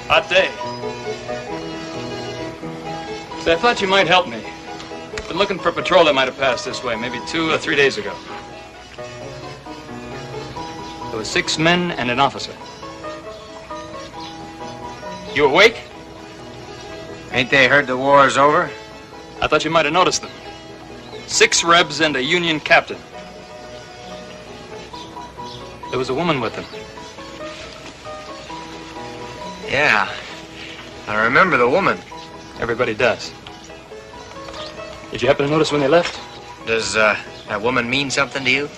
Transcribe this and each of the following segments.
Hot day. Say, I thought you might help me. Been looking for a patrol that might have passed this way, maybe 2 or 3 days ago. There were 6 men and an officer. You awake? Ain't they heard the war's over? I thought you might have noticed them. 6 Rebs and a Union captain. There was a woman with them. Yeah, I remember the woman. Everybody does. Did you happen to notice when they left? Does that woman mean something to you?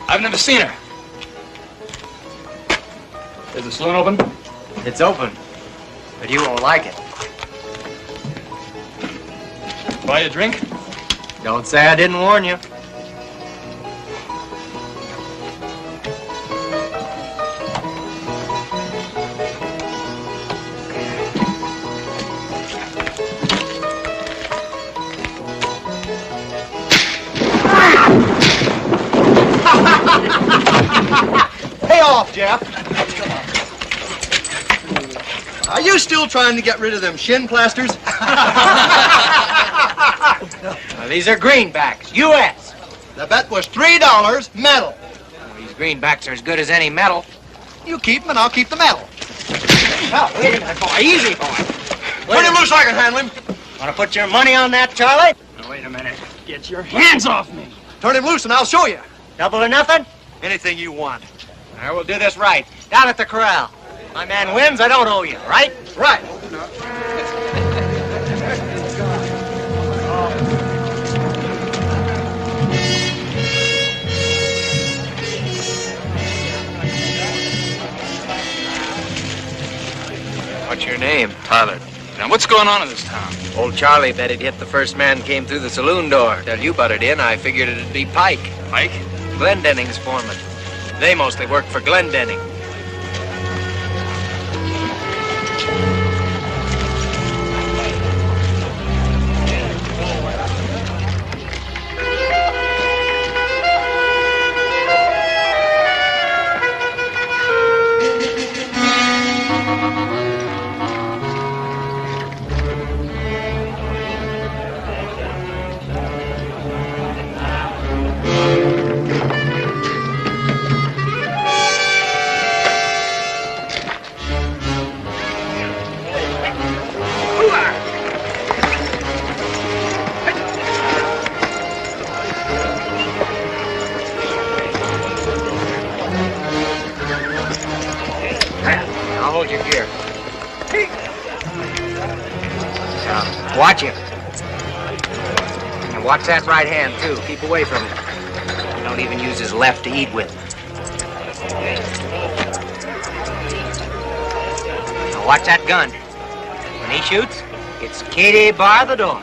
I've never seen her. Is the saloon open? It's open, but you won't like it. Buy a drink? Don't say I didn't warn you. Pay off, Jeff. Are you still trying to get rid of them shin plasters? These are greenbacks, U.S. The bet was $3 metal. These greenbacks are as good as any metal. You keep them and I'll keep the metal. Oh, wait a minute, boy. Easy, boy. Turn him loose so I can handle him. Want to put your money on that, Charlie? Now, wait a minute. Get your hands off me. Turn him loose and I'll show you. Double or nothing? Anything you want. I will do this right. Down at the corral. My man wins, I don't owe you, right? Right. What's your name? Tyler. Now, what's going on in this town? Old Charlie bet he'd hit the first man came through the saloon door. Till you butted in, I figured it'd be Pike. Mike? Glendenning's foreman. They mostly work for Glendenning. Watch him. And watch that right hand, too. Keep away from him. Don't even use his left to eat with. Now watch that gun. When he shoots, it's Katie bar the door.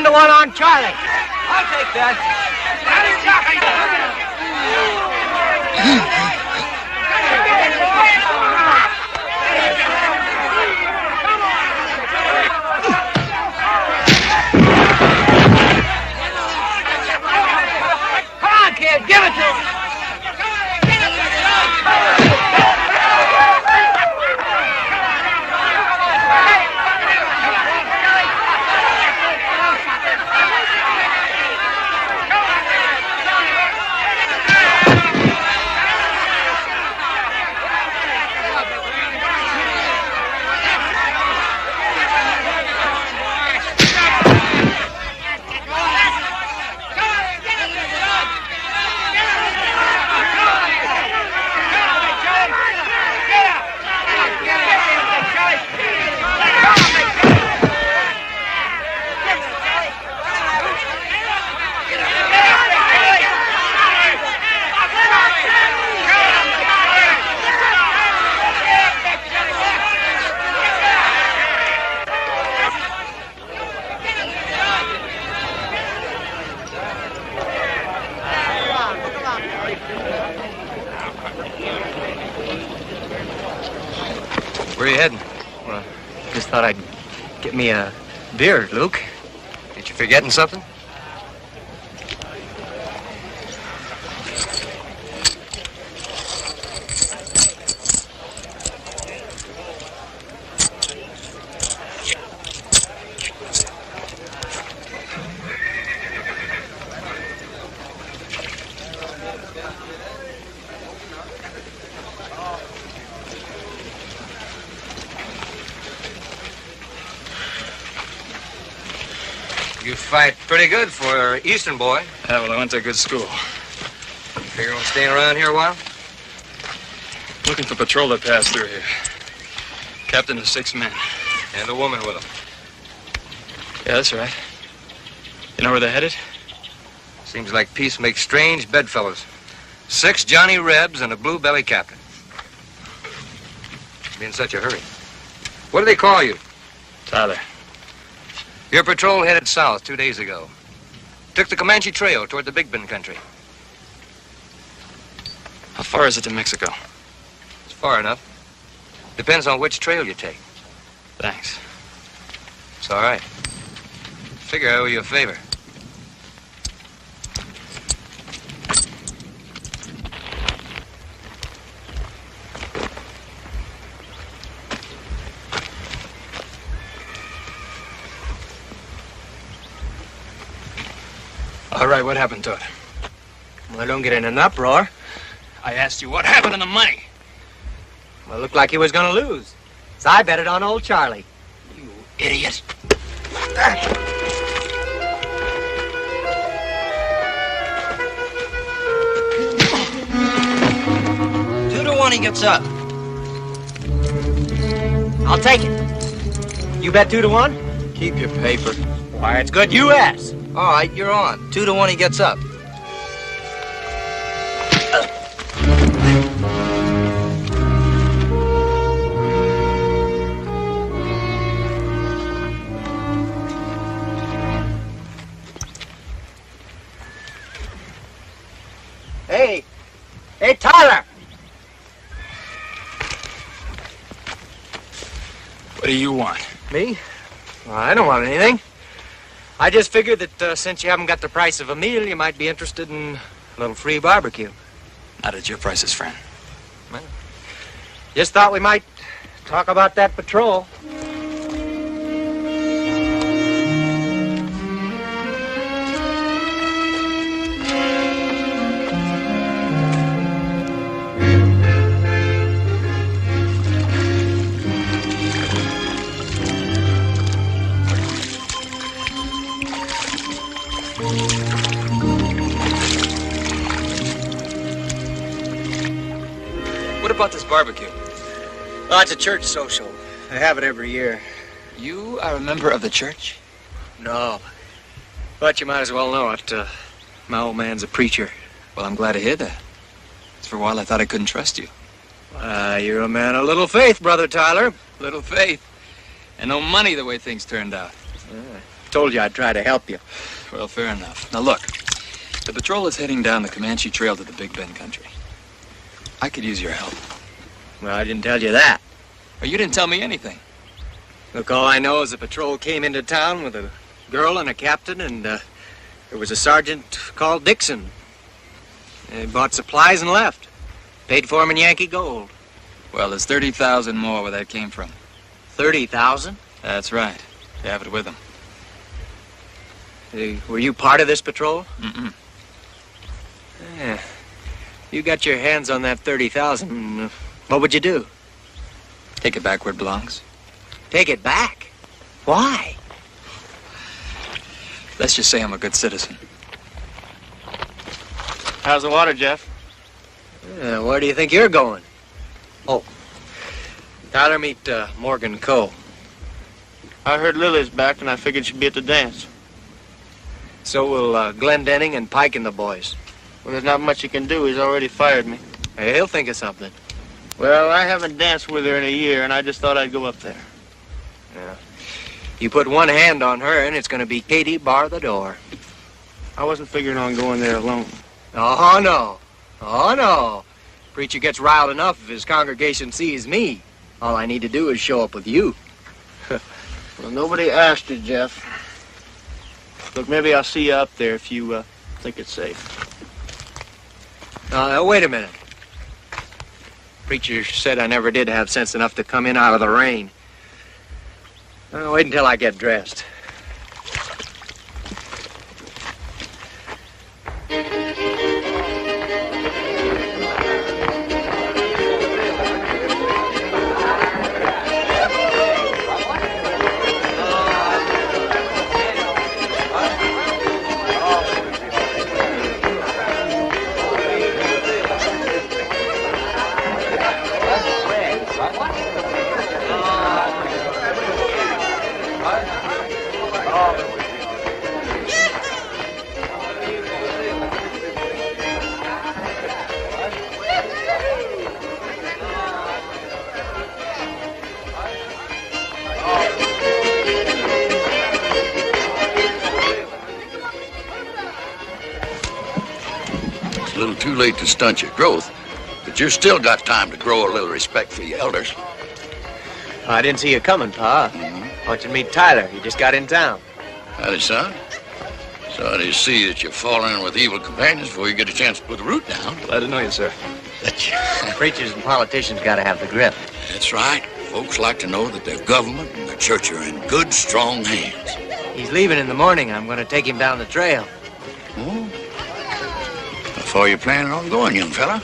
One on Charlie. I'll take that. Come on, kid, give it to him. Where are you heading? Well, just thought I'd get me a beer, Luke. Ain't you forgetting something? You fight pretty good for an Eastern boy. Yeah, well, I went to a good school. Figure on staying around here a while? Looking for patrol that passed through here. Captain of 6 men. And a woman with him. Yeah, that's right. You know where they're headed? Seems like peace makes strange bedfellows. 6 Johnny Rebs and a blue belly captain. Be in such a hurry. What do they call you? Tyler. Your patrol headed south 2 days ago. Took the Comanche Trail toward the Big Bend country. How far is it to Mexico? It's far enough. Depends on which trail you take. Thanks. It's all right. Figure I owe you a favor. All right, what happened to it? Well, don't get in an uproar. I asked you what happened to the money. Well, it looked like he was gonna lose. So I bet it on old Charlie. You idiot. 2 to 1 he gets up. I'll take it. You bet 2 to 1? Keep your paper. Why, it's good U.S. All right, you're on. 2 to 1 he gets up. Hey, Tyler! What do you want? Me? Well, I don't want anything. I just figured that since you haven't got the price of a meal, you might be interested in a little free barbecue. Not at your prices, friend. Well, just thought we might talk about that patrol. What about this barbecue? Oh, it's a church social. They have it every year. You are a member of the church? No. But you might as well know it. My old man's a preacher. Well, I'm glad to hear that. For a while, I thought I couldn't trust you. You're a man of little faith, Brother Tyler. Little faith. And no money the way things turned out. Told you I'd try to help you. Well, fair enough. Now, look. The patrol is heading down the Comanche Trail to the Big Bend country. I could use your help. Well, I didn't tell you that. Well, you didn't tell me anything. Look, all I know is the patrol came into town with a girl and a captain, and there was a sergeant called Dixon. They bought supplies and left. Paid for 'em in Yankee gold. Well, there's 30,000 more where that came from. 30,000? That's right. They have it with them. Were you part of this patrol? Mm-mm. Yeah. You got your hands on that 30,000. What would you do? Take it back where it belongs. Take it back? Why? Let's just say I'm a good citizen. How's the water, Jeff? Where do you think you're going? Oh. Tyler, meet Morgan Coe. I heard Lily's back, and I figured she'd be at the dance. So will Glendenning and Pike and the boys. Well, there's not much he can do. He's already fired me. Hey, he'll think of something. Well, I haven't danced with her in a year, and I just thought I'd go up there. Yeah. You put one hand on her, and it's going to be Katie bar the door. I wasn't figuring on going there alone. Oh, no. Oh, no. Preacher gets riled enough if his congregation sees me. All I need to do is show up with you. Well, nobody asked you, Jeff. Look, maybe I'll see you up there if you think it's safe. Wait a minute. Preacher said I never did have sense enough to come in out of the rain. Wait until I get dressed. It's a little too late to stunt your growth, but you've still got time to grow a little respect for your elders. I didn't see you coming, Pa. Want you to meet Tyler. He just got in town. Howdy, son. Sorry to see that you're falling in with evil companions before you get a chance to put the root down. Glad to know you, sir. Preachers and politicians got to have the grip. That's right. Folks like to know that their government and their church are in good, strong hands. He's leaving in the morning. I'm going to take him down the trail. Oh? How far you planning on going, young fella?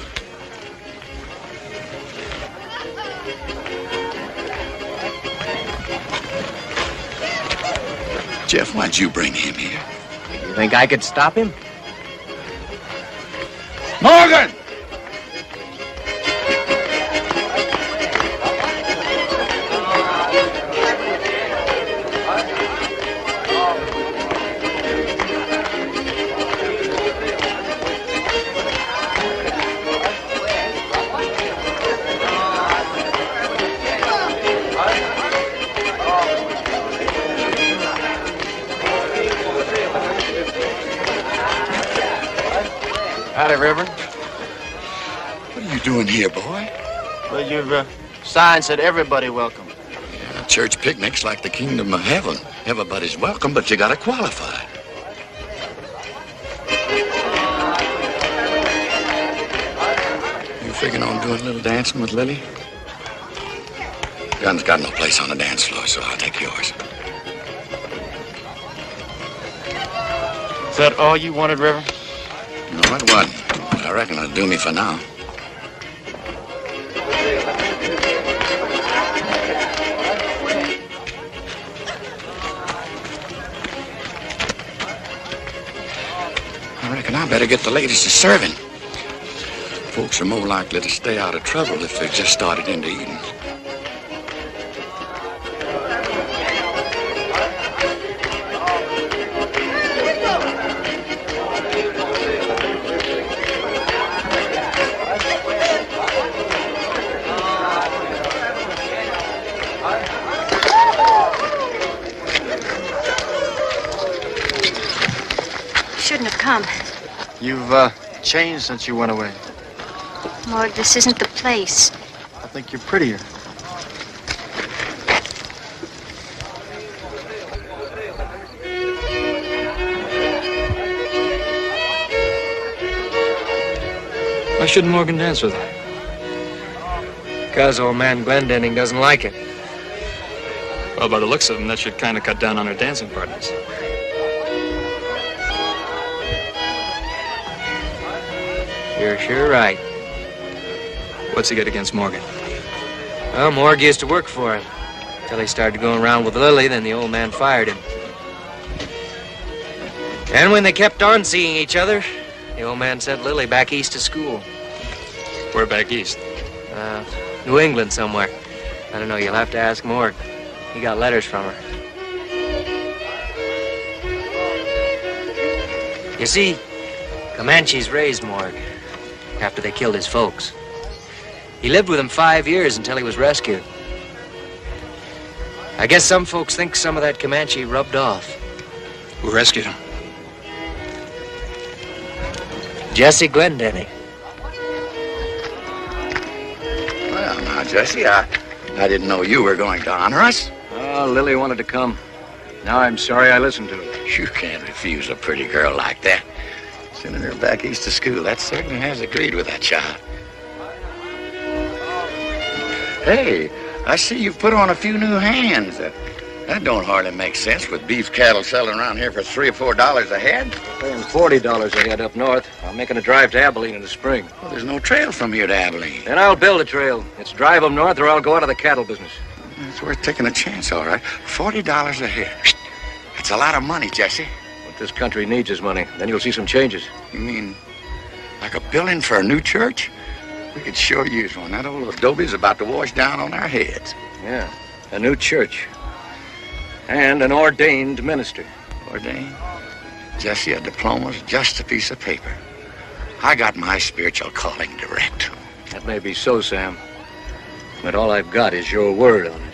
Jeff, why'd you bring him here? You think I could stop him? Morgan! Howdy, Reverend. What are you doing here, boy? Well, your sign said everybody welcome. Yeah, church picnic's like the kingdom of heaven. Everybody's welcome, but you gotta qualify. You figuring on doing a little dancing with Lily? Gun's got no place on the dance floor, so I'll take yours. Is that all you wanted, Reverend? No, it wasn't. But I reckon it'll do me for now. I reckon I better get the ladies to serving. Folks are more likely to stay out of trouble if they've just started into eating. Shouldn't have come. You've changed since you went away. Morg, this isn't the place. I think you're prettier. Why shouldn't Morgan dance with her? Because old man Glendenning doesn't like it. Well, by the looks of him, that should kind of cut down on her dancing partners. You're sure right. What's he got against Morgan? Well, Morg used to work for him. Until he started going around with Lily, then the old man fired him. And when they kept on seeing each other, the old man sent Lily back east to school. We're back east. New England somewhere. I don't know, you'll have to ask Morg. He got letters from her. You see, Comanches raised Morg after they killed his folks. He lived with them 5 years until he was rescued. I guess some folks think some of that Comanche rubbed off. Who rescued him? Jesse Glendenning. Well, now, Jesse, I I didn't know you were going to honor us. Oh, Lily wanted to come. Now I'm sorry I listened to her. You can't refuse a pretty girl like that. Sending her back east to school, that certainly has agreed with that child. Hey, I see you've put on a few new hands. That don't hardly make sense with beef cattle selling around here for $3 or $4 a head. We're paying $40 a head up north. I'm making a drive to Abilene in the spring. Well, there's no trail from here to Abilene. Then I'll build a trail. It's drive them north or I'll go out of the cattle business. It's worth taking a chance, all right. $40 a head. That's a lot of money, Jesse. What this country needs is money. Then you'll see some changes. You mean like a building for a new church? We could sure use one. That old adobe's about to wash down on our heads. Yeah, a new church. And an ordained minister. Ordained? Jesse, a diploma's just a piece of paper. I got my spiritual calling direct. That may be so, Sam. But all I've got is your word on it.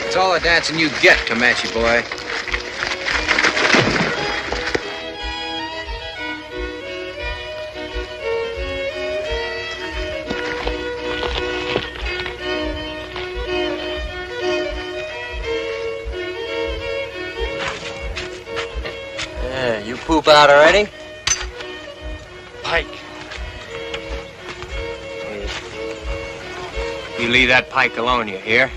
It's all the dancing you get, Comanche boy. Yeah, you poop out already? Pike. You leave that pike alone, you hear?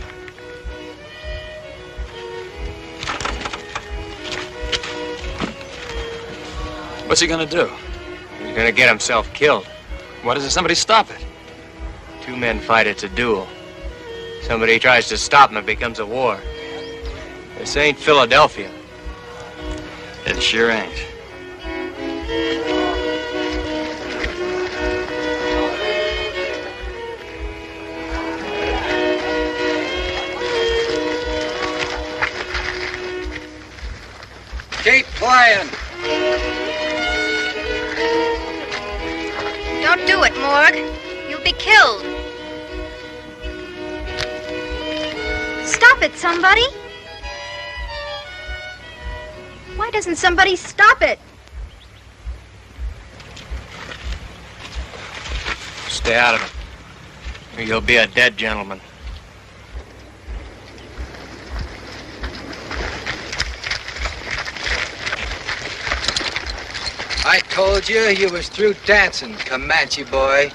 What's he gonna do? He's gonna get himself killed. Why doesn't somebody stop it? Two men fight, it's a duel. Somebody tries to stop him, it becomes a war. This ain't Philadelphia. It sure ain't. Keep playing. Don't do it, Morg. You'll be killed. Stop it, somebody. Why doesn't somebody stop it? Stay out of it, or you'll be a dead gentleman. I told you was through dancing, Comanche boy.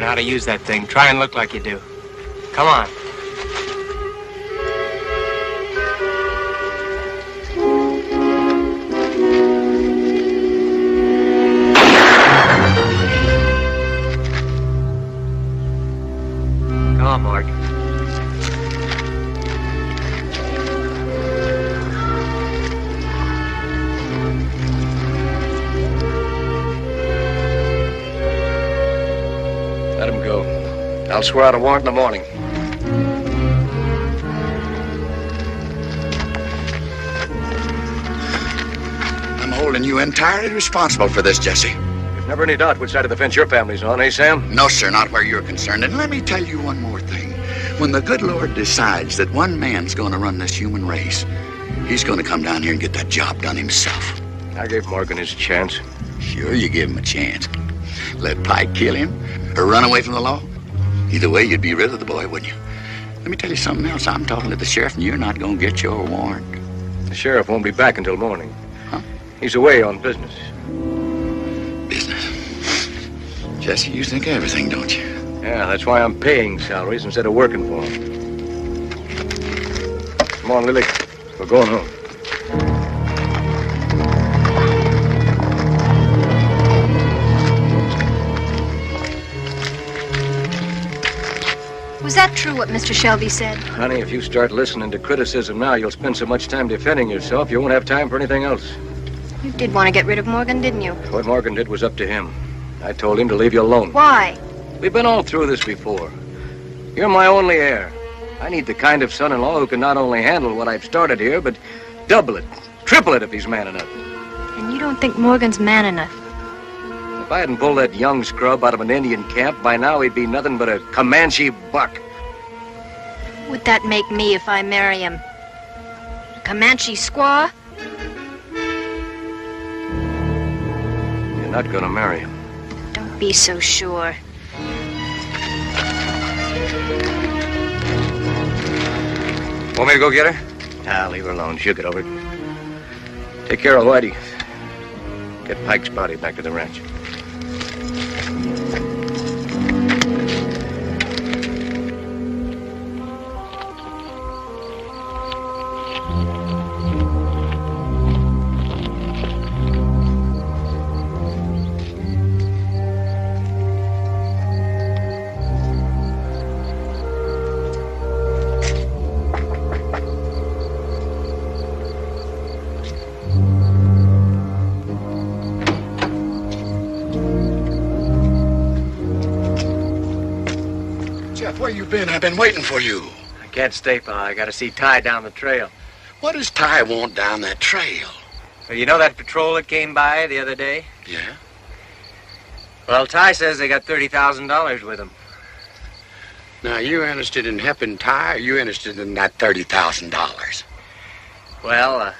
How to use that thing. Try and look like you do. Come on. Come on, Mark. Let him go. I'll swear out a warrant in the morning. I'm holding you entirely responsible for this, Jesse. There's never any doubt which side of the fence your family's on, eh, Sam? No, sir, not where you're concerned. And let me tell you one more thing. When the good Lord decides that one man's going to run this human race, he's going to come down here and get that job done himself. I gave Morgan his chance. Sure, you give him a chance. Let Pike kill him or run away from the law. Either way, you'd be rid of the boy, wouldn't you? Let me tell you something else. I'm talking to the sheriff, and you're not going to get your warrant. The sheriff won't be back until morning. Huh? He's away on business. Business. Jesse, you think of everything, don't you? Yeah, that's why I'm paying salaries instead of working for them. Come on, Lily. We're going home. Was that true what Mr. Shelby said? Honey, if you start listening to criticism now, you'll spend so much time defending yourself, you won't have time for anything else. You did want to get rid of Morgan, didn't you? What Morgan did was up to him. I told him to leave you alone. Why? We've been all through this before. You're my only heir. I need the kind of son-in-law who can not only handle what I've started here, but double it, triple it if he's man enough. And you don't think Morgan's man enough? If I hadn't pulled that young scrub out of an Indian camp, by now he'd be nothing but a Comanche buck. What would that make me if I marry him? A Comanche squaw? You're not gonna marry him. Don't be so sure. Want me to go get her? Nah, leave her alone. She'll get over it. Take care of Whitey. Get Pike's body back to the ranch. Where you been? I've been waiting for you. I can't stay, Pa. I gotta see Ty down the trail. What does Ty want down that trail? Well, you know that patrol that came by the other day? Yeah? Well, Ty says they got $30,000 with them. Now, you interested in helping Ty, or you interested in that $30,000? Well,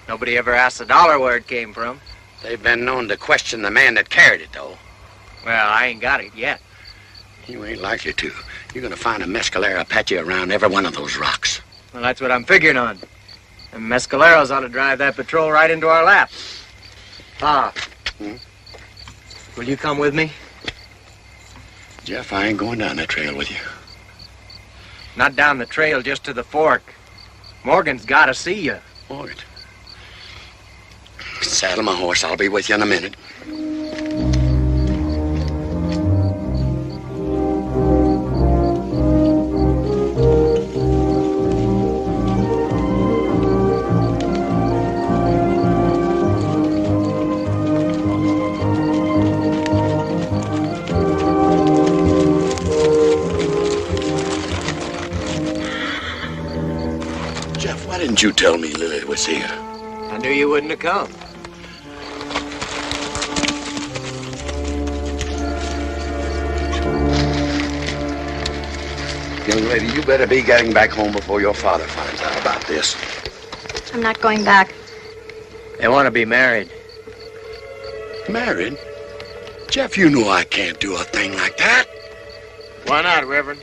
nobody ever asked the dollar where it came from. They've been known to question the man that carried it, though. Well, I ain't got it yet. You ain't likely to. You're gonna find a mescalero Apache around every one of those rocks. Well, that's what I'm figuring on. And mescaleros ought to drive that patrol right into our lap. Pa, will you come with me? Jeff, I ain't going down that trail with you. Not down the trail, just to the fork. Morgan's gotta see you. Morgan. Saddle my horse. I'll be with you in a minute. Why didn't you tell me Lily was here? I knew you wouldn't have come. Young lady, you better be getting back home before your father finds out about this. I'm not going back. They want to be married. Married? Jeff, you know I can't do a thing like that. Why not, Reverend?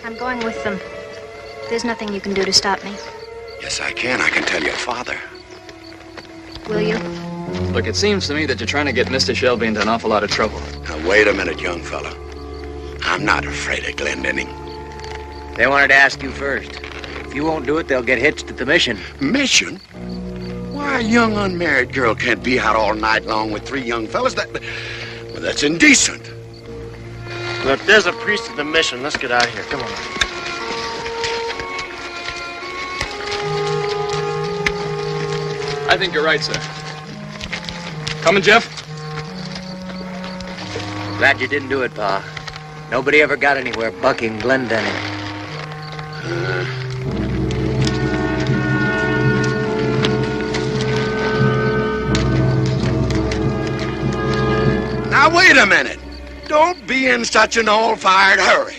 I'm going with them. There's nothing you can do to stop me. Yes, I can. I can tell your father. Will you? Look, it seems to me that you're trying to get Mr. Shelby into an awful lot of trouble. Now, wait a minute, young fella. I'm not afraid of Glendenning. They wanted to ask you first. If you won't do it, they'll get hitched at the mission. Mission? Why, a young unmarried girl can't be out all night long with three young fellas? Well, that's indecent. Look, there's a priest at the mission. Let's get out of here. Come on. I think you're right, sir. Coming, Jeff? Glad you didn't do it, Pa. Nobody ever got anywhere bucking Glendenning. Now, wait a minute. Don't be in such an all-fired hurry.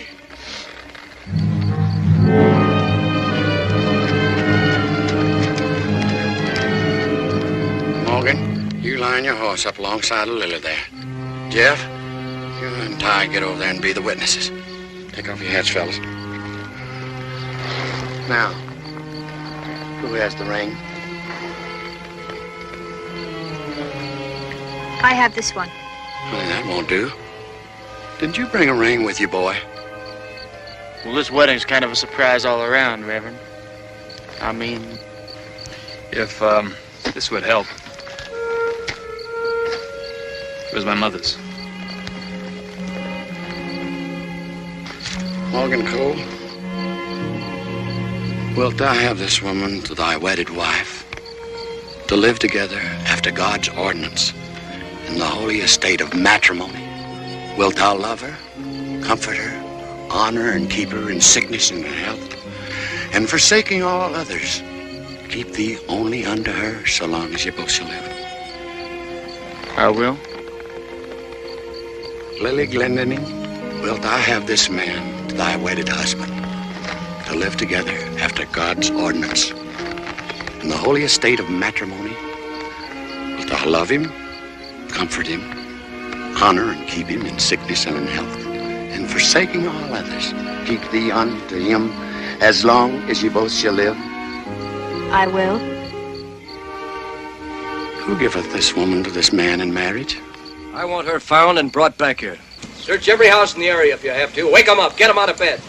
Morgan, you line your horse up alongside of Lily there. Jeff, you and Ty get over there and be the witnesses. Take off your hats, fellas. Now, who has the ring? I have this one. Well, that won't do. Did you bring a ring with you, boy? Well, this wedding's kind of a surprise all around, Reverend. I mean... If, this would help. It was my mother's. Morgan Cole, wilt thou have this woman to thy wedded wife, to live together after God's ordinance in the holy estate of matrimony? Wilt thou love her, comfort her, honor and keep her in sickness and in health, and forsaking all others, keep thee only unto her so long as ye both shall live? I will. Lily Glendinning, wilt thou have this man to thy wedded husband, to live together after God's ordinance in the holy estate of matrimony? Wilt thou love him, comfort him, honor and keep him in sickness and in health, and forsaking all others, keep thee unto him as long as ye both shall live? I will. Who giveth this woman to this man in marriage? I want her found and brought back here. Search every house in the area if you have to. Wake them up. Get them out of bed.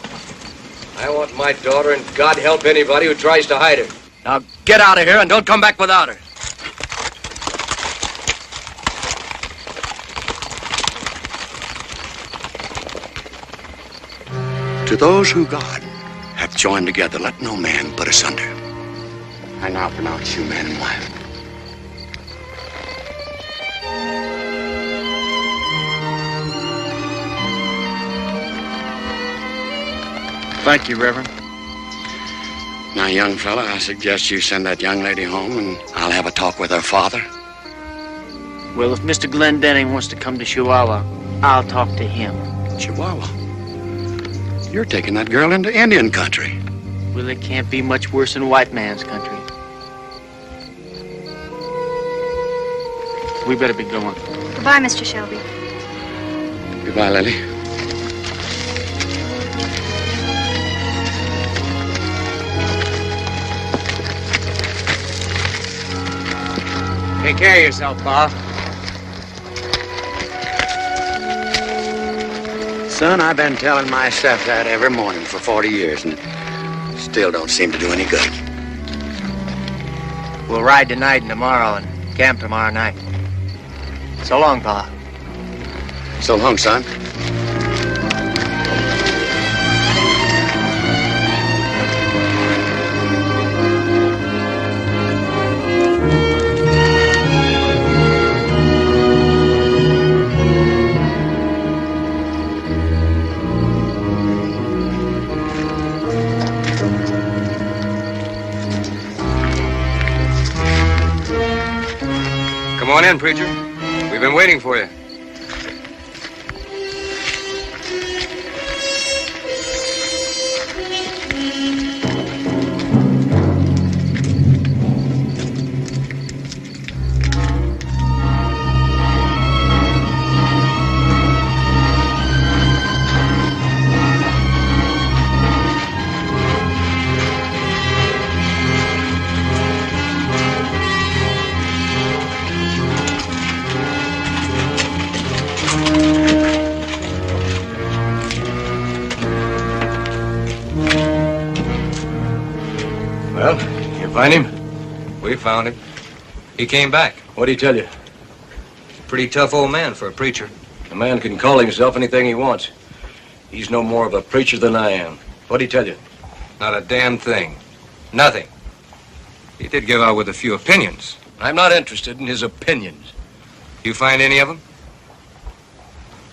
I want my daughter, and God help anybody who tries to hide her. Now get out of here and don't come back without her. To those who God hath joined together, let no man put asunder. I now pronounce you man and wife. Thank you, Reverend. Now, young fella, I suggest you send that young lady home, and I'll have a talk with her father. Well, if Mr. Glendenning wants to come to Chihuahua, I'll talk to him. Chihuahua? You're taking that girl into Indian country. Well, it can't be much worse than white man's country. We better be going. Goodbye, Mr. Shelby. Goodbye, Lily. Take care of yourself, Bob. Son, I've been telling myself that every morning for 40 years, and it still don't seem to do any good. We'll ride tonight and tomorrow and camp tomorrow night. So long, Pa. So long, son. Come on in, preacher. We've been waiting for you. Well, you find him? We found him. He came back. What'd he tell you? Pretty tough old man for a preacher. A man can call himself anything he wants. He's no more of a preacher than I am. What'd he tell you? Not a damn thing. Nothing. He did give out with a few opinions. I'm not interested in his opinions. You find any of them?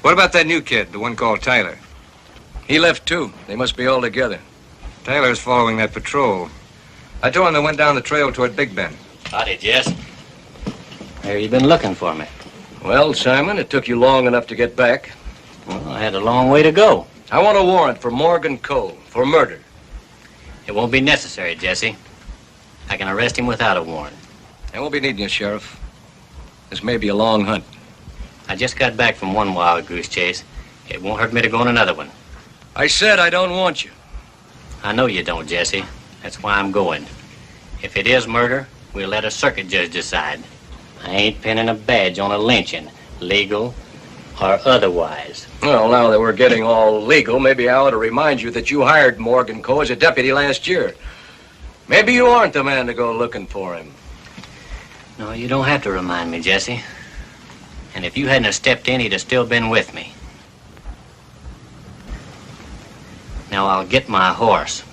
What about that new kid, the one called Tyler? He left too. They must be all together. Tyler's following that patrol. I told him they went down the trail toward Big Bend. Howdy, Jess. Where you been looking for me? Well, Simon, it took you long enough to get back. Well, I had a long way to go. I want a warrant for Morgan Cole for murder. It won't be necessary, Jesse. I can arrest him without a warrant. I won't be needing you, Sheriff. This may be a long hunt. I just got back from one wild goose chase. It won't hurt me to go on another one. I said I don't want you. I know you don't, Jesse. That's why I'm going. If it is murder, we'll let a circuit judge decide. I ain't pinning a badge on a lynching, legal or otherwise. Well, now that we're getting all legal, maybe I ought to remind you that you hired Morgan Coe as a deputy last year. Maybe you aren't the man to go looking for him. No, you don't have to remind me, Jesse. And if you hadn't have stepped in, he'd have still been with me. Now I'll get my horse.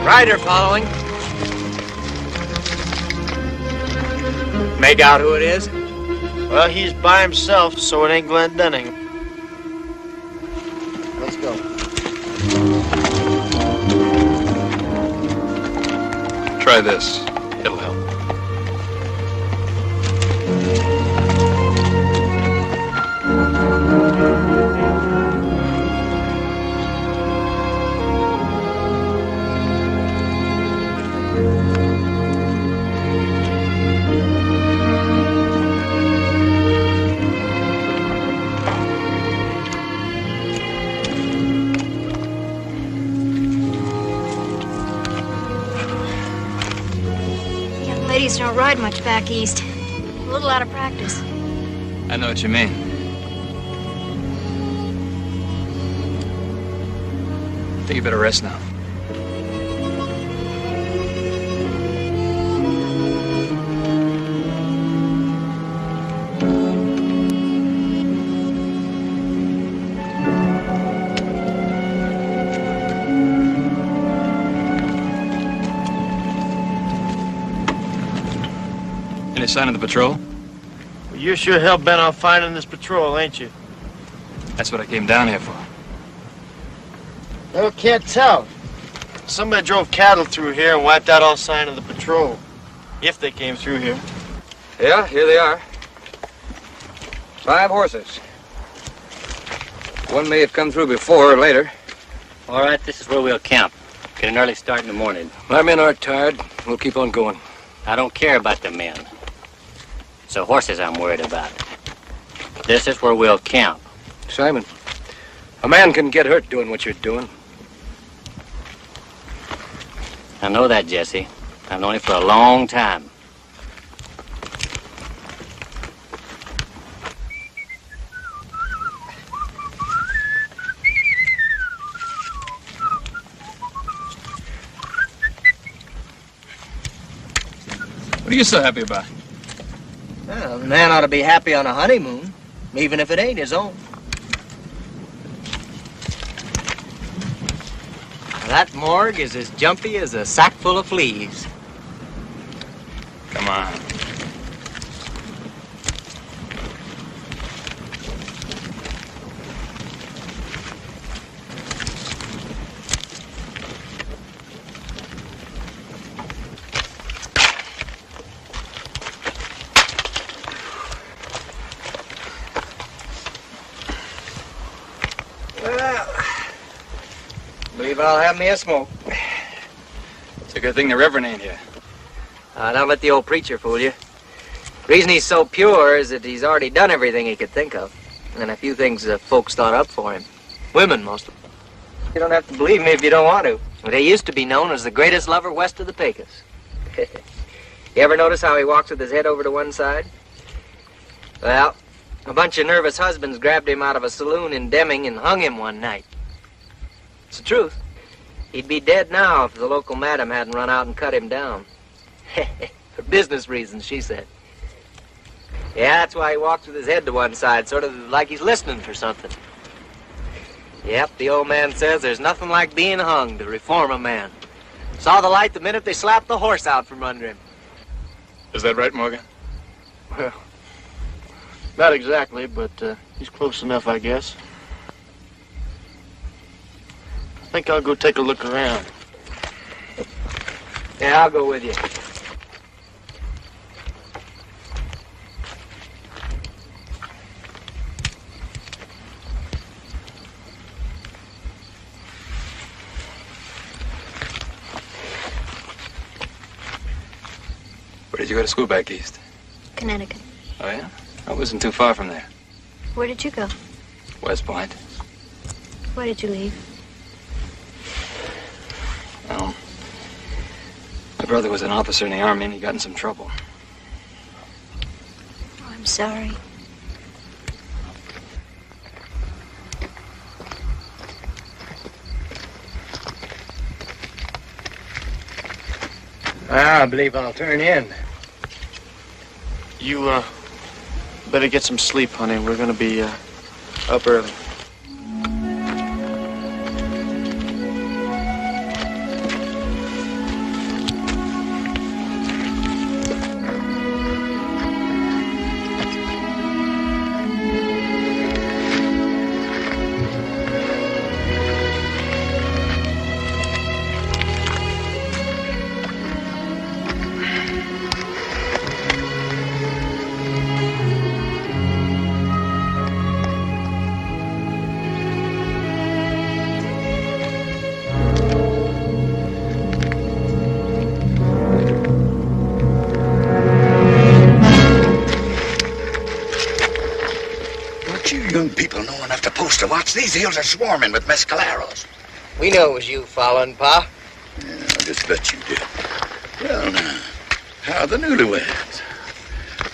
Rider following. Make out who it is? Well, he's by himself, so it ain't Glendenning. Let's go. Try this. It'll help. Ladies don't ride much back east. A little out of practice. I know what you mean. I think you better rest now. Any sign of the patrol? Well, you're sure hell-bent on finding this patrol, ain't you? That's what I came down here for. No, can't tell. Somebody drove cattle through here and wiped out all sign of the patrol. If they came through here. Yeah, here they are. 5 horses. One may have come through before or later. All right, this is where we'll camp. Get an early start in the morning. My men aren't tired. We'll keep on going. I don't care about the men. It's the horses I'm worried about. This is where we'll camp. Simon, a man can get hurt doing what you're doing. I know that, Jesse. I've known it for a long time. What are you so happy about? Well, a man ought to be happy on a honeymoon, even if it ain't his own. That morgue is as jumpy as a sack full of fleas. Come on. Believe I'll have me a smoke. It's a good thing the Reverend ain't here. Don't let the old preacher fool you. Reason he's so pure is that he's already done everything he could think of. And a few things folks thought up for him. Women, most of them. You don't have to believe me if you don't want to. But he used to be known as the greatest lover west of the Pecos. You ever notice how he walks with his head over to one side? Well, a bunch of nervous husbands grabbed him out of a saloon in Deming and hung him one night. It's the truth. He'd be dead now if the local madam hadn't run out and cut him down. For business reasons, she said. Yeah, that's why he walks with his head to one side, sort of like he's listening for something. Yep, the old man says there's nothing like being hung to reform a man. Saw the light the minute they slapped the horse out from under him. Is that right, Morgan? Well, not exactly, but he's close enough, I guess. I think I'll go take a look around. Yeah, I'll go with you. did you go to school back east? Connecticut. Oh, yeah? I wasn't too far from there. Where did you go? West Point. Why did you leave? Well, my brother was an officer in the Army and he got in some trouble. Oh, I'm sorry. I believe I'll turn in. You, better get some sleep, honey. We're gonna be, up early. To watch, these hills are swarming with mescaleros. We know it was you following, Pa. Yeah, I just bet you did. Well, now, how are the newlyweds?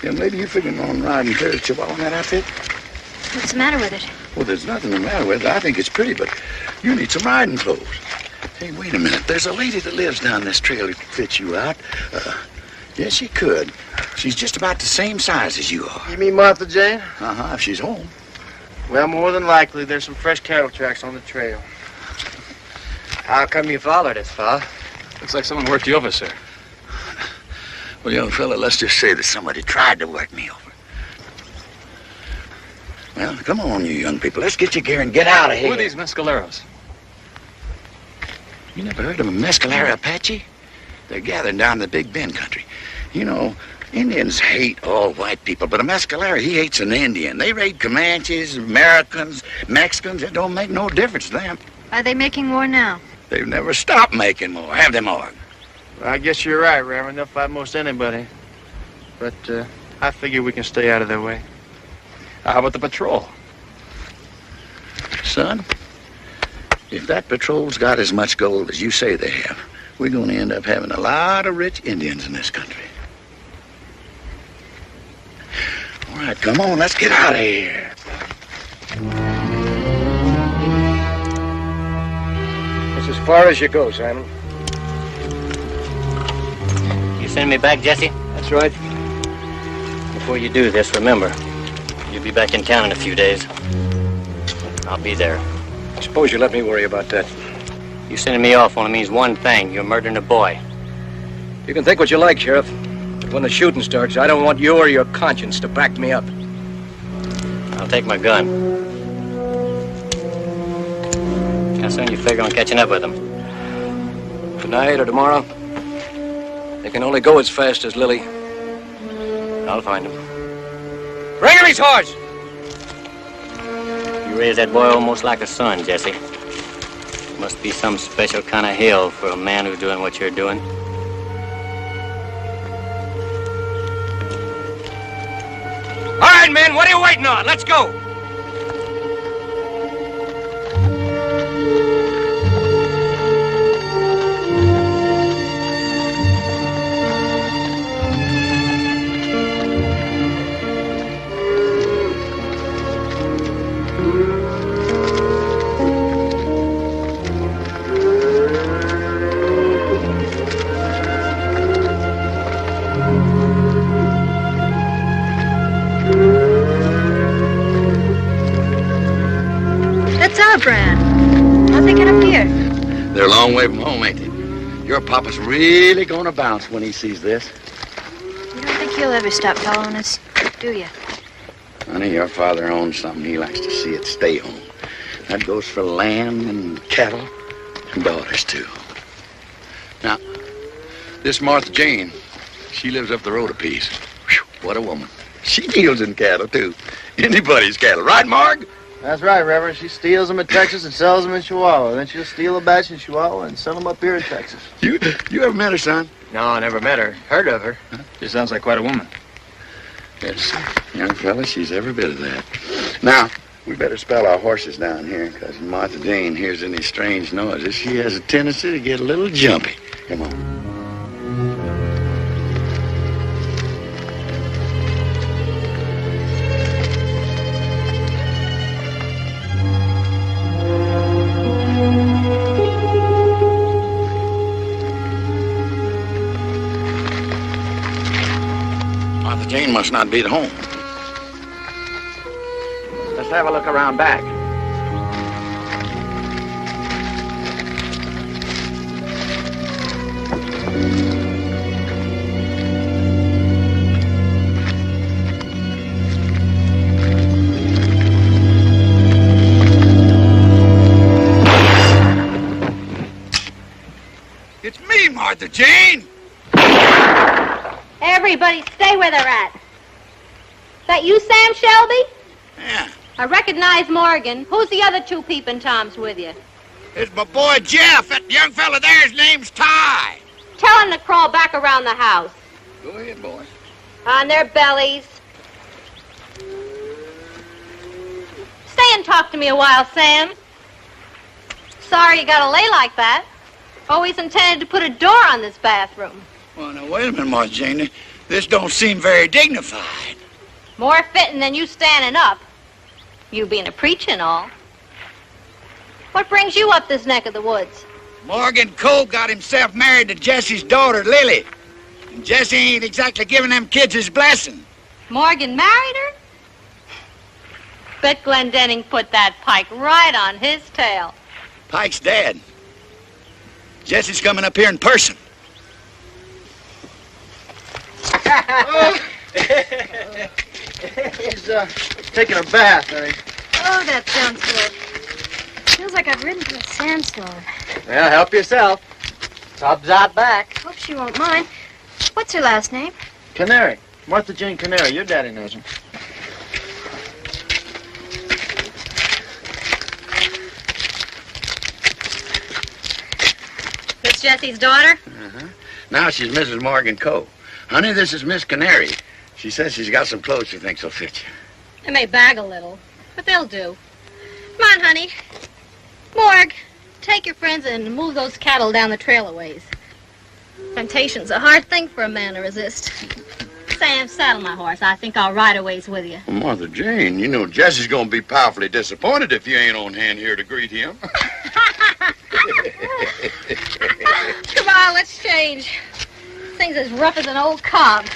Young lady, you figuring on riding Terry's Chihuahua in that outfit? What's the matter with it? Well, there's nothing the matter with it. I think it's pretty, but you need some riding clothes. Hey, wait a minute. There's a lady that lives down this trail who could fit you out. Yes, she could. She's just about the same size as you are. You mean Martha Jane? Uh-huh, if she's home. Well, more than likely, there's some fresh cattle tracks on the trail. How come you followed us, Pa? Looks like someone worked you over, sir. Well, young fella, let's just say that somebody tried to work me over. Well, come on, you young people. Let's get your gear and get out of here. Who are these mescaleros? You never heard of a mescalero Apache? They're gathered down in the Big Bend country. You know, Indians hate all white people, but a mescalero, he hates an Indian. They raid Comanches, Americans, Mexicans. It don't make no difference to them. Are they making war now? They've never stopped making more, have they, Morg? Well, I guess you're right, Reverend. They'll fight most anybody. But, I figure we can stay out of their way. How about the patrol? Son, if that patrol's got as much gold as you say they have, we're going to end up having a lot of rich Indians in this country. All right, come on, let's get out of here. That's as far as you go, Simon. You send me back, Jesse? That's right. Before you do this, remember, you'll be back in town in a few days. I'll be there. I suppose you let me worry about that. You sending me off only means one thing. You're murdering a boy. You can think what you like, Sheriff. But when the shooting starts, I don't want you or your conscience to back me up. I'll take my gun. How soon you figure on catching up with them? Tonight or tomorrow? They can only go as fast as Lily. I'll find him. Bring him his horse! You raised that boy almost like a son, Jesse. Must be some special kind of hell for a man who's doing what you're doing. All right, men, what are you waiting on? Let's go! How'd they get up here? They're a long way from home, ain't they? Your papa's really gonna bounce when he sees this. You don't think he'll ever stop following us, do you? Honey, your father owns something. He likes to see it stay home. That goes for land and cattle and daughters, too. Now, this Martha Jane, she lives up the road a piece. Whew, what a woman. She deals in cattle, too. Anybody's cattle. Right, Marg? That's right, Reverend. She steals them in Texas and sells them in Chihuahua. Then she'll steal a batch in Chihuahua and sell them up here in Texas. You ever met her, son? No, I never met her. Heard of her. She sounds like quite a woman. Yes, young fella, she's every bit of that. Now, we better spell our horses down here, because Martha Jane hears any strange noises. She has a tendency to get a little jumpy. Come on. Martha Jane must not be at home. Let's have a look around back. It's me, Martha Jane. Everybody stay where they're at. That you, Sam Shelby? Yeah. I recognize Morgan. Who's the other two peeping toms with you? It's my boy Jeff. That young fella there, his name's Ty. Tell them to crawl back around the house. Go ahead, boy. On their bellies. Stay and talk to me a while, Sam. Sorry you gotta lay like that. Always intended to put a door on this bathroom. Well, now, wait a minute, Martha Jane. This don't seem very dignified. More fitting than you standing up. You being a preacher and all. What brings you up this neck of the woods? Morgan Cole got himself married to Jesse's daughter, Lily. And Jesse ain't exactly giving them kids his blessing. Morgan married her? Bet Glendenning put that pike right on his tail. Pike's dead. Jesse's coming up here in person. He's taking a bath, I think. Oh, that sounds good. Feels like I've ridden through a sandstorm. Well, help yourself. Tub's out back. Hope she won't mind. What's her last name? Canary. Martha Jane Canary. Your daddy knows her. This Jesse's daughter? Uh-huh. Now she's Mrs. Morgan Cole. Honey, this is Miss Canary. She says she's got some clothes she thinks will fit you. They may bag a little, but they'll do. Come on, honey. Morg, take your friends and move those cattle down the trail a ways. Temptation's a hard thing for a man to resist. Sam, saddle my horse. I think I'll ride a ways with you. Well, Martha Jane, you know Jesse's gonna be powerfully disappointed if you ain't on hand here to greet him. Come on, let's change. This thing's as rough as an old cob.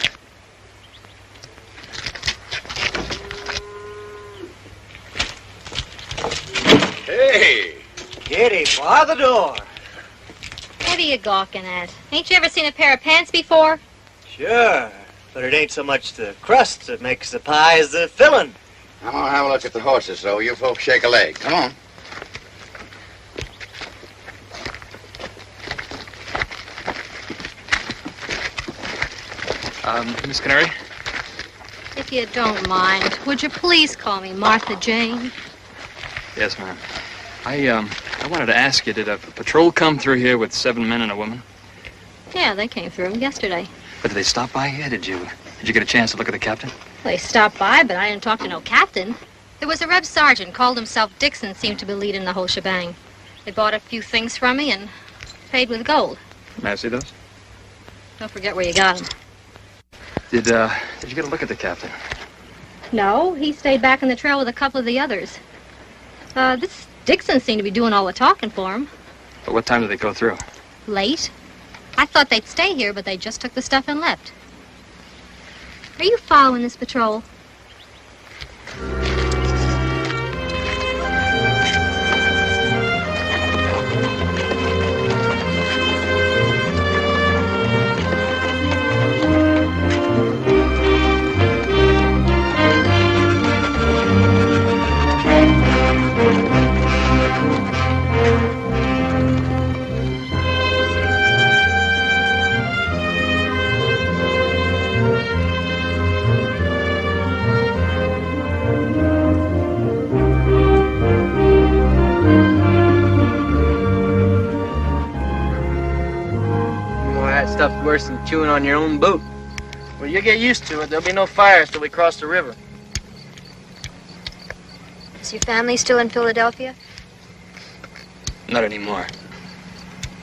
Hey! Kitty, bar the door. What are you gawking at? Ain't you ever seen a pair of pants before? Sure, but it ain't so much the crust that makes the pie as the filling. I'm gonna have a look at the horses, so you folks shake a leg. Come on. Miss Canary? If you don't mind, would you please call me Martha Jane? Yes, ma'am. I wanted to ask you, did a patrol come through here with 7 men and a woman? Yeah, they came through yesterday. But did they stop by here? Did you get a chance to look at the captain? They stopped by, but I didn't talk to no captain. There was a Reb Sergeant, called himself Dixon, seemed to be leading the whole shebang. They bought a few things from me and paid with gold. May I see those? Don't forget where you got them. Did you get a look at the captain? No, he stayed back in the trail with a couple of the others. This Dixon seemed to be doing all the talking for him. But what time did they go through? Late. I thought they'd stay here, but they just took the stuff and left. Are you following this patrol? stuff worse than chewing on your own boot. Well, you get used to it. There'll be no fires till we cross the river. Is your family still in Philadelphia? Not anymore.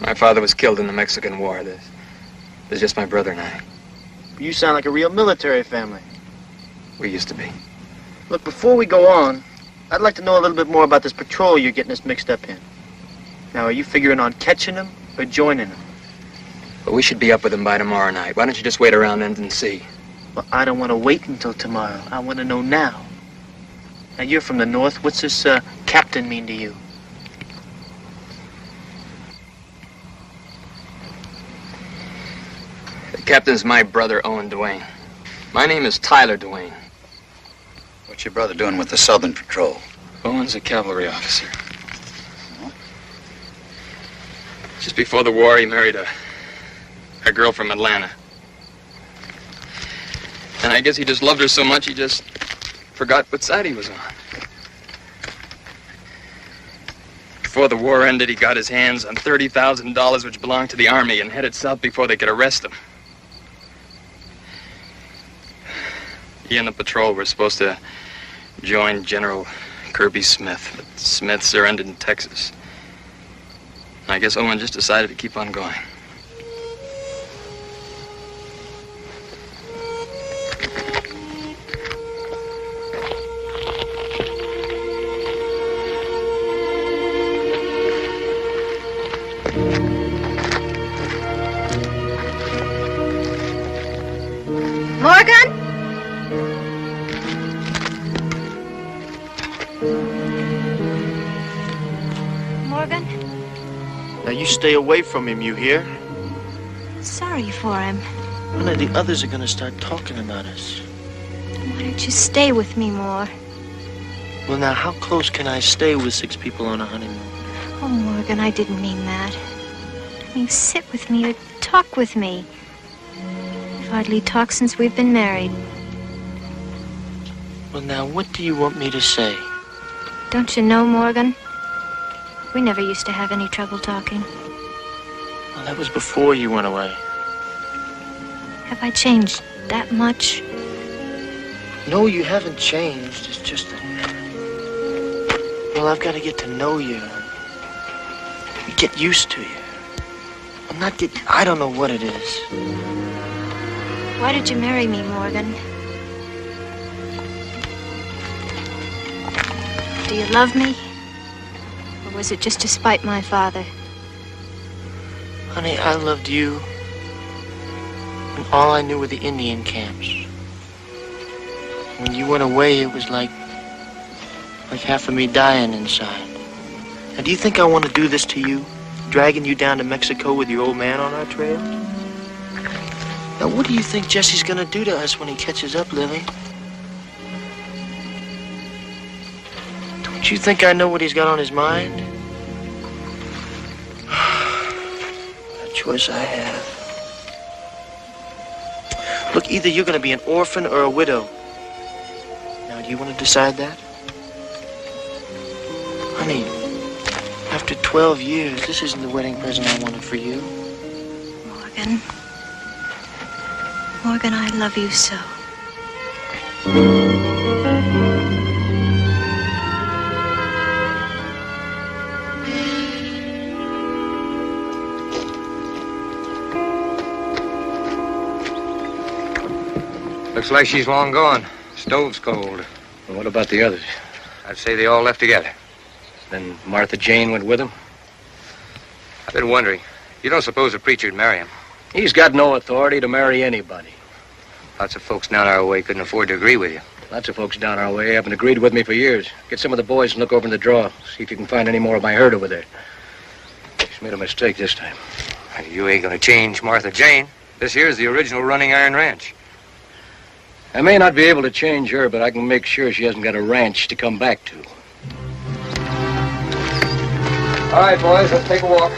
My father was killed in the Mexican War. There's just my brother and I. You sound like a real military family. We used to be. Look, before we go on, I'd like to know a little bit more about this patrol you're getting us mixed up in. Now, are you figuring on catching them or joining them? But we should be up with them by tomorrow night. Why don't you just wait around and see? Well, I don't want to wait until tomorrow. I want to know now. Now, you're from the north. What's this captain mean to you? The captain's my brother, Owen Duane. My name is Tyler Duane. What's your brother doing with the Southern Patrol? Owen's a cavalry officer. Just before the war, he married a girl from Atlanta. And I guess he just loved her so much, he just forgot what side he was on. Before the war ended, he got his hands on $30,000 which belonged to the Army and headed south before they could arrest him. He and the patrol were supposed to join General Kirby Smith, but Smith surrendered in Texas. I guess Owen just decided to keep on going. Morgan? Morgan? Now, you stay away from him, you hear? Sorry for him. Well, the others are going to start talking about us. Why don't you stay with me more? Well, now, how close can I stay with 6 people on a honeymoon? Oh, Morgan, I didn't mean that. I mean, sit with me or talk with me. We've hardly talked since we've been married. Well, now, what do you want me to say? Don't you know, Morgan? We never used to have any trouble talking. Well, that was before you went away. Have I changed that much? No, you haven't changed. It's just that... Well, I've got to get to know you. Get used to you. I'm not get... I don't know what it is. Why did you marry me, Morgan? Do you love me? Or was it just to spite my father? Honey, I loved you. And all I knew were the Indian camps. When you went away, it was like half of me dying inside. Now, do you think I want to do this to you? Dragging you down to Mexico with your old man on our trail? Now, what do you think Jesse's gonna do to us when he catches up, Lily? Don't you think I know what he's got on his mind? What a choice I have. Look, either you're gonna be an orphan or a widow. Now, do you want to decide that? Honey, after 12 years, this isn't the wedding present I wanted for you. Morgan. Morgan, I love you so. Looks like she's long gone. Stove's cold. Well, what about the others? I'd say they all left together. Then Martha Jane went with him? I've been wondering. You don't suppose the preacher'd marry him? He's got no authority to marry anybody. Lots of folks down our way couldn't afford to agree with you. Lots of folks down our way haven't agreed with me for years. Get some of the boys and look over in the drawer. See if you can find any more of my herd over there. She's made a mistake this time. You ain't gonna change Martha Jane. This here's the original Running Iron Ranch. I may not be able to change her, but I can make sure she hasn't got a ranch to come back to. All right, boys, let's take a walk.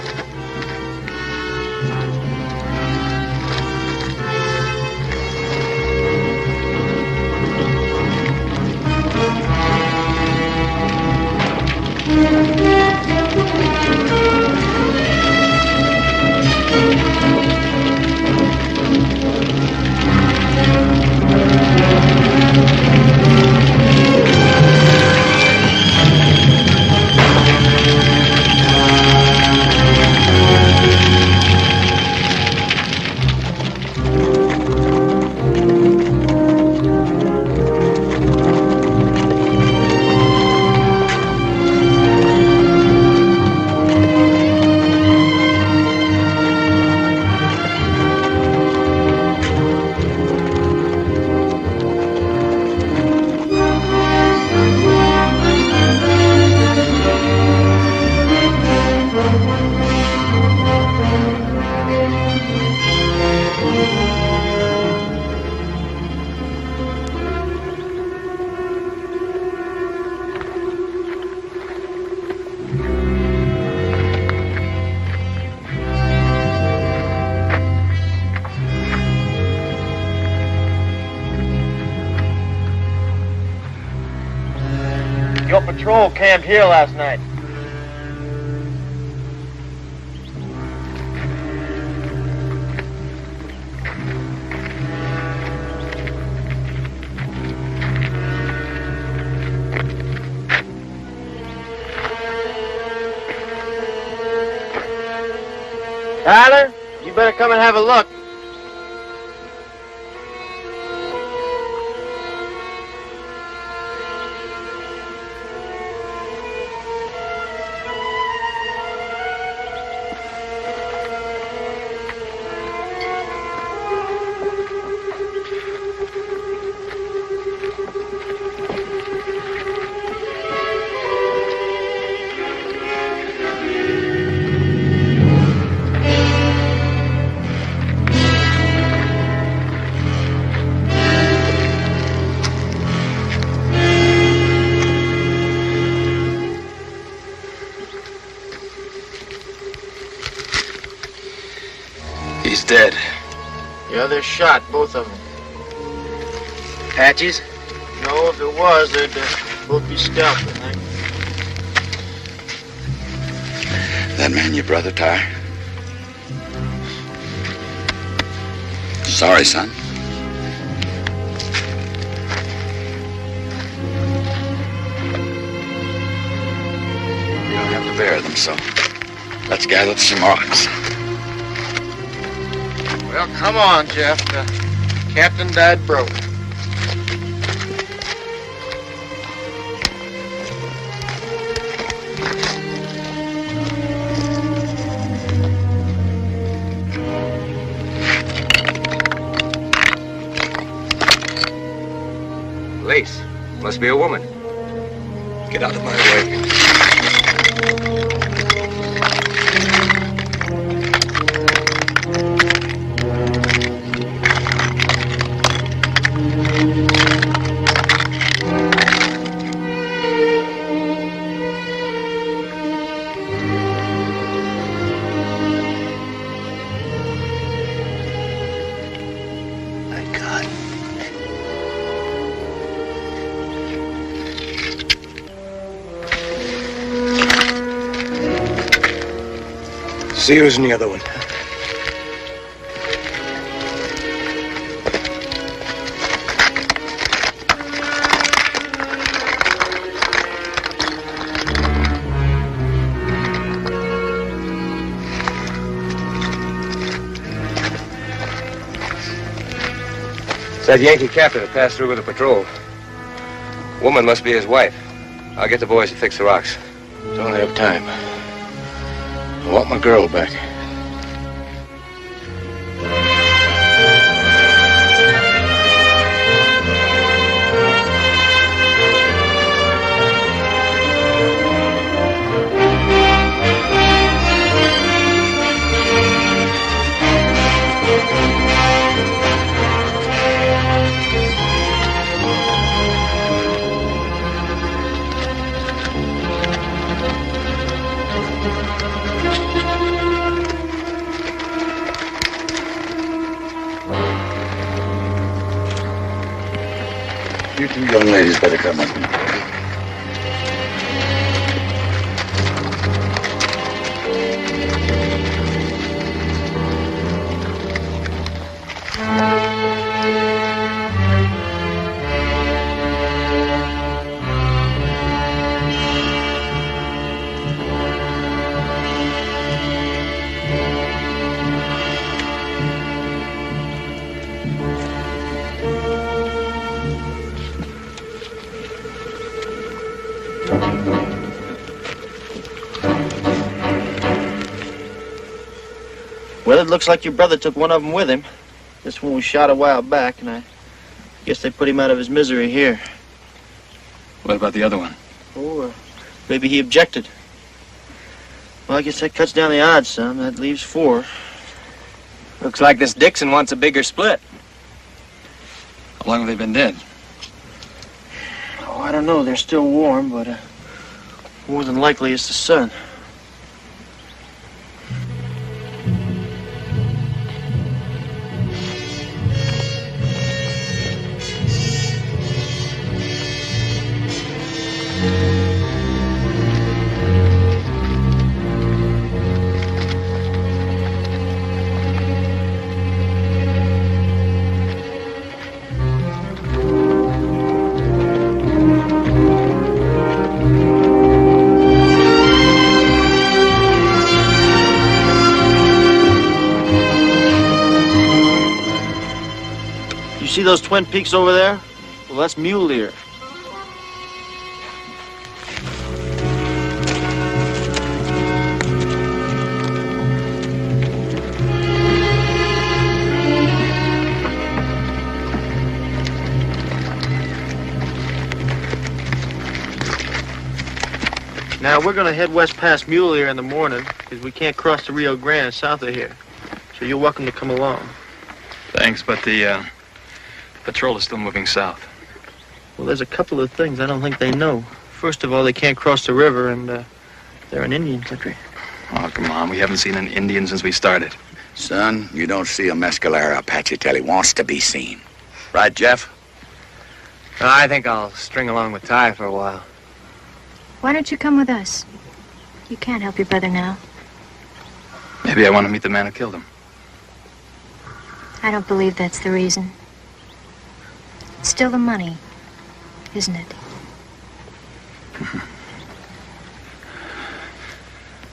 patrol camped here last night. Tyler, you better come and have a look. He's dead. Yeah, they're shot, both of them. Patches? No, if it was, they'd both be scalped, I think. That man your brother, Ty? Sorry, son. You don't have to bury them, so let's gather some rocks. Well, come on, Jeff. The captain died broke. Lace. Must be a woman. Get out of my way. See who's in the other one. It's that Yankee captain that passed through with a patrol. Woman must be his wife. I'll get the boys to fix the rocks. Don't have time. I want my girl back. You two young ladies better come with me. Well, it looks like your brother took one of them with him. This one was shot a while back, and I guess they put him out of his misery here. What about the other one? Oh, maybe he objected. Well, I guess that cuts down the odds some. That leaves 4. Looks like this Dixon wants a bigger split. How long have they been dead? Oh, I don't know. They're still warm, but more than likely it's the sun. see those twin peaks over there? Well, that's Mule Ear. Now, we're going to head west past Mule Ear in the morning because we can't cross the Rio Grande south of here. So you're welcome to come along. Thanks, but the patrol is still moving south. Well, there's a couple of things I don't think they know. First of all, they can't cross the river, and they're in Indian country. Oh, come on. We haven't seen an Indian since we started. Son, you don't see a Mescalero Apache till he wants to be seen. Right, Jeff? I think I'll string along with Ty for a while. Why don't you come with us? You can't help your brother now. Maybe I want to meet the man who killed him. I don't believe that's the reason. It's still the money, isn't it?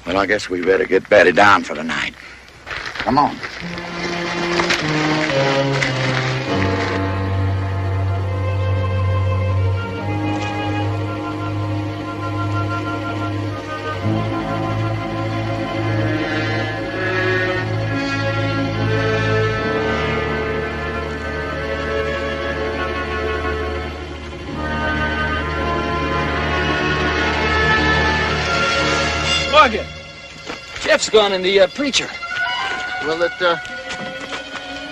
Well, I guess we better get bedded down for the night. Come on. Morgan, Jeff's gone in the preacher. Well, it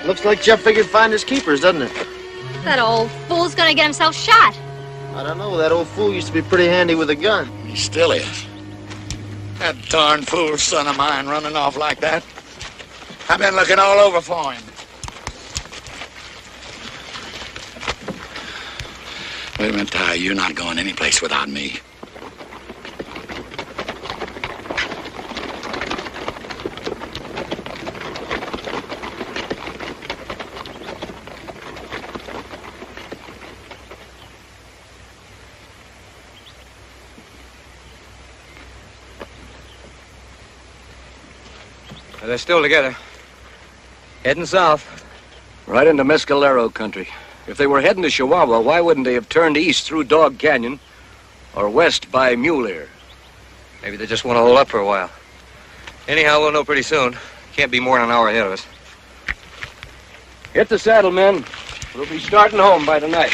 looks like Jeff figured find his keepers, doesn't it? That old fool's gonna get himself shot. I don't know. That old fool used to be pretty handy with a gun. He still is. That darn fool son of mine running off like that. I've been looking all over for him. Wait a minute, Ty. You're not going anyplace without me. They're still together. Heading south. Right into Mescalero country. If they were heading to Chihuahua, why wouldn't they have turned east through Dog Canyon or west by Mule Ear? Maybe they just want to hold up for a while. Anyhow, we'll know pretty soon. Can't be more than an hour ahead of us. Hit the saddle, men. We'll be starting home by tonight.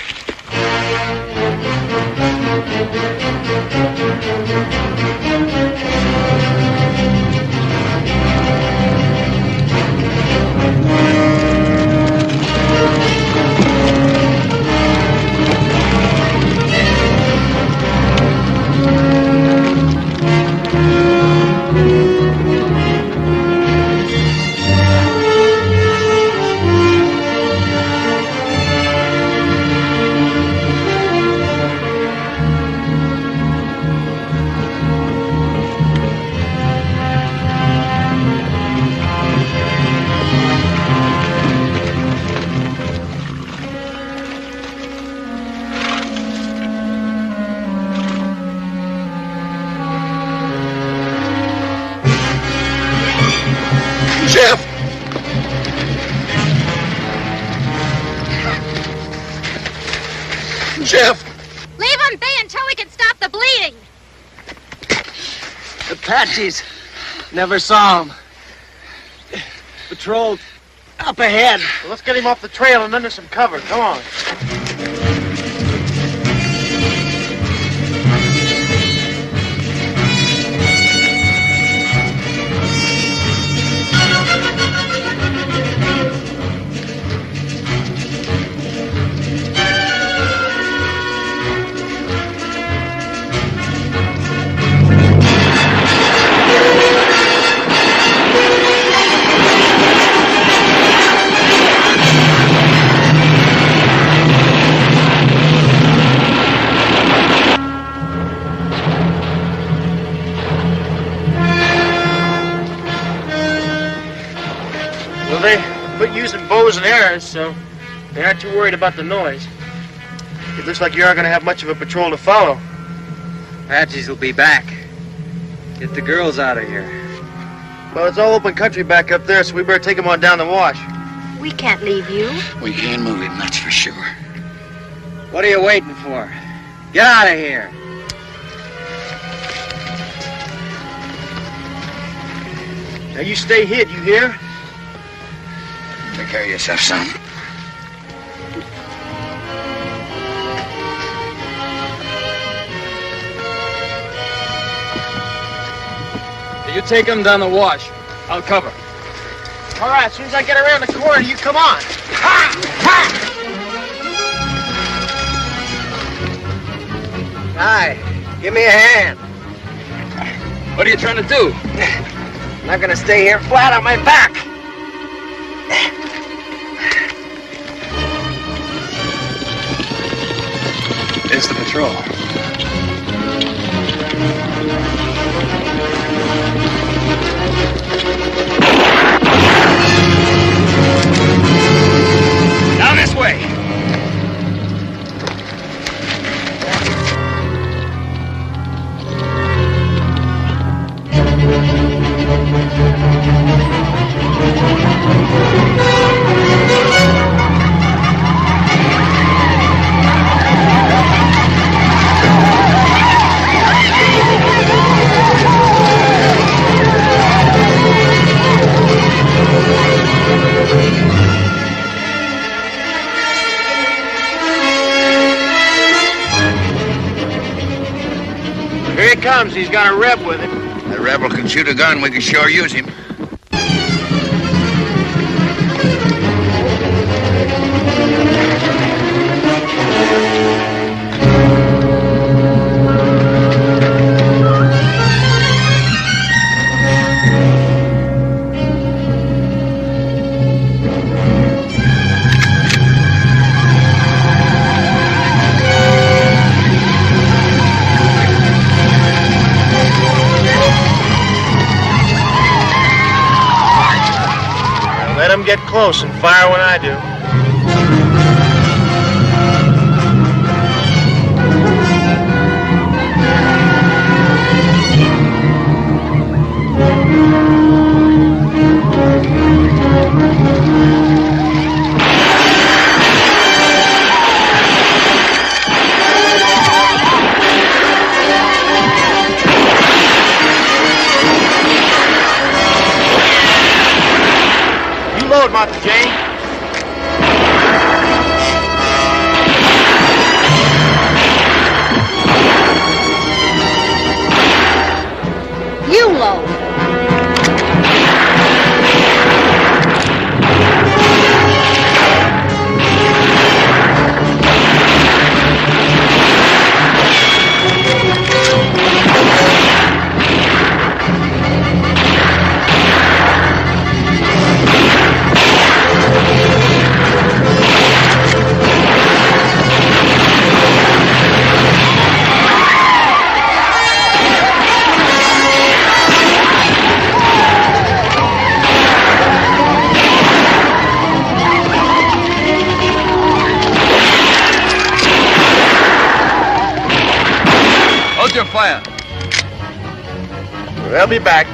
Jeff! Jeff! Leave him be until we can stop the bleeding. Apaches. Never saw him. Patrol up ahead. Well, let's get him off the trail and under some cover. Come on. They quit using bows and arrows, so they aren't too worried about the noise. It looks like you aren't going to have much of a patrol to follow. Apaches will be back. Get the girls out of here. Well, it's all open country back up there, so we better take them on down the wash. We can't leave you. We can't move him, that's for sure. What are you waiting for? Get out of here. Now you stay hid, you hear? Take care of yourself, son. You take him down the wash. I'll cover. All right, as soon as I get around the corner, you come on. Ha! Ha! Hi, give me a hand. What are you trying to do? I'm not gonna stay here flat on my back. There's the patrol. Down this way. Here he comes. He's got a reb with him. That rebel can shoot a gun. We can sure use him. Let him get close and fire when I do. Load, Martha Jane. You load. Hold your fire. They'll be back.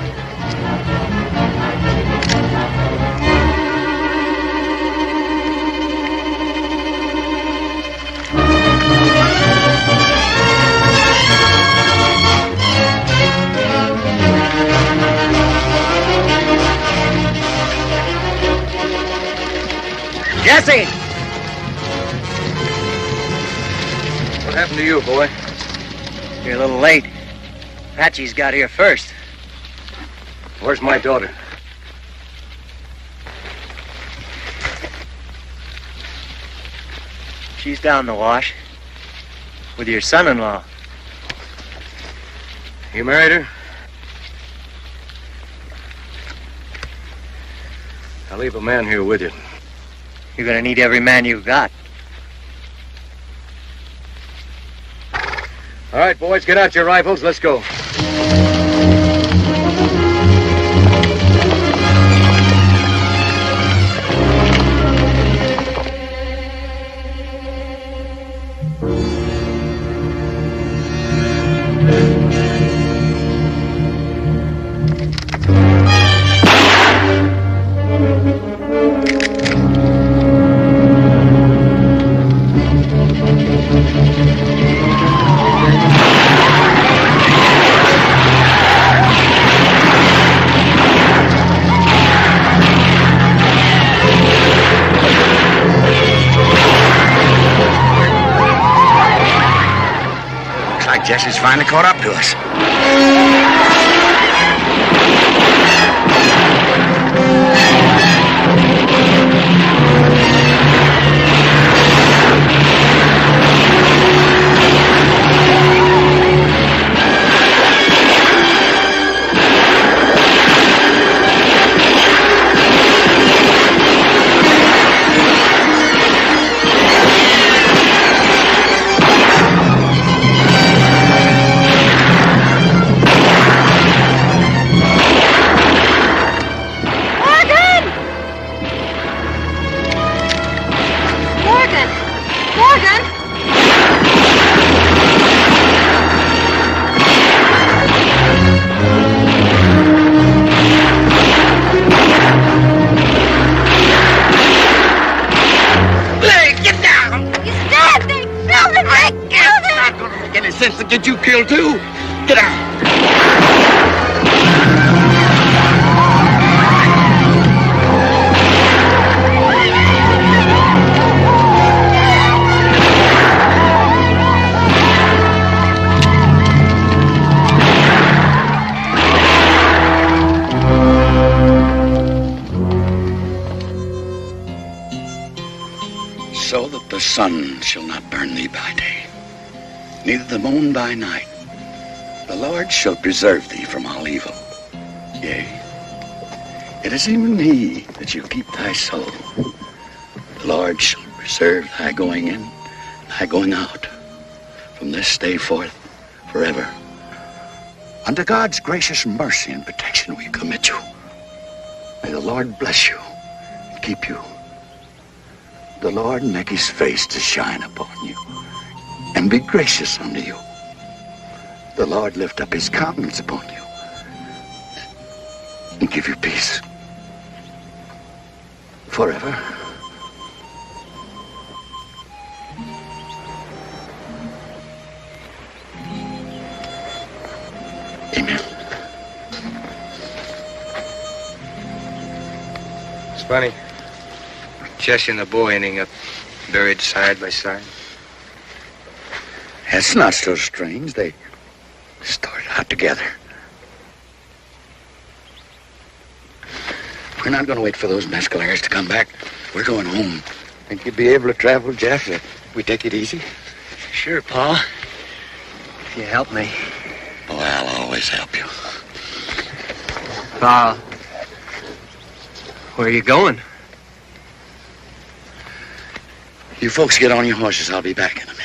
Jesse! What happened to you, boy? You're a little late. Patchy's got here first. Where's my daughter? She's down the wash with your son-in-law. You married her? I'll leave a man here with you. You're gonna need every man you've got. All right, boys, get out your rifles. Let's go. Jesse's finally caught up to us. Sense to get you killed too. Get out. So that the sun shall not burn thee by day, neither the moon by night. The Lord shall preserve thee from all evil. Yea, it is even he that shall keep thy soul. The Lord shall preserve thy going in, thy going out, from this day forth, forever. Unto God's gracious mercy and protection we commit you. May the Lord bless you and keep you. The Lord make his face to shine upon you and be gracious unto you. The Lord lift up his countenance upon you and give you peace forever. Amen. It's funny. Jesse and the boy ending up buried side by side. That's not so strange. They started out together. We're not going to wait for those mescalers to come back. We're going home. Think you'll be able to travel, Jeff, if we take it easy? Sure, Pa. If you help me. Oh, I'll always help you. Pa, where are you going? You folks get on your horses. I'll be back in a minute.